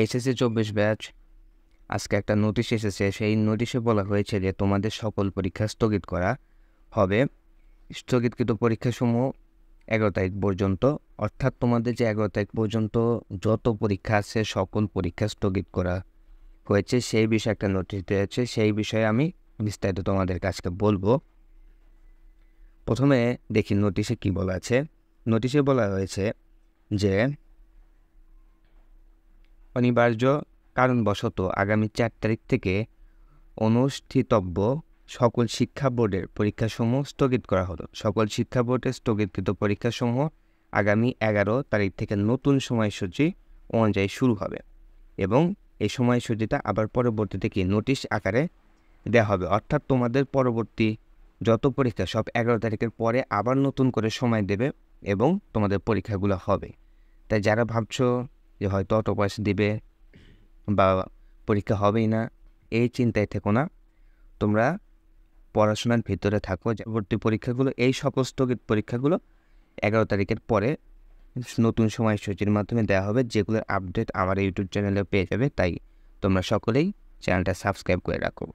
SSC 24 batch আজকে একটা notice এসেছে। সেই নোটিশে বলা হয়েছে যে তোমাদের সকল পরীক্ষা স্থগিত করা হবে। স্থগিতকৃত পরীক্ষাসমূহ 11 তারিখ পর্যন্ত, অর্থাৎ তোমাদের যে 11 তারিখ পর্যন্ত যত পরীক্ষা আছে সকল পরীক্ষা স্থগিত করা হয়েছে। সেই বিষয়ে একটা নোটিশ দিয়েছে, সেই বিষয়ে আমি বিস্তারিত তোমাদের কাছে বলবো। প্রথমে দেখি নোটিশে কি বলা আছে। নোটিশে বলা হয়েছে যে অনিবার্য কারণবশত আগামী 4 তারিখ থেকে অনুষ্ঠিতব্য সকল শিক্ষা বোর্ডের পরীক্ষাসমূহ স্থগিত করা হলো। সকল শিক্ষা বোর্ডের স্থগিতকৃত পরীক্ষাসমূহ আগামী 11 তারিখ থেকে নতুন সময়সূচি অনুযায়ী শুরু হবে এবং এই সময়সূচিটা আবার পরবর্তীতে কি নোটিশ আকারে দেওয়া হবে। অর্থাৎ তোমাদের পরবর্তী যত পরীক্ষা সব 11 তারিখের পরে আবার নতুন করে সময় দেবে এবং তোমাদের পরীক্ষাগুলো হবে। তাই যারা ভাবছো যে হয়তো অটো পাস দিবে বা পরীক্ষা হবেই না, এই চিন্তায় থেকো না। তোমরা পড়াশোনার ভিতরে থাকো। পরবর্তী পরীক্ষাগুলো, এই সকল স্থগিত পরীক্ষাগুলো 11 তারিখের পরে নতুন সময়সূচির মাধ্যমে দেওয়া হবে, যেগুলোর আপডেট আমার ইউটিউব চ্যানেলে পেয়ে যাবে। তাই তোমরা সকলেই চ্যানেলটা সাবস্ক্রাইব করে রাখো।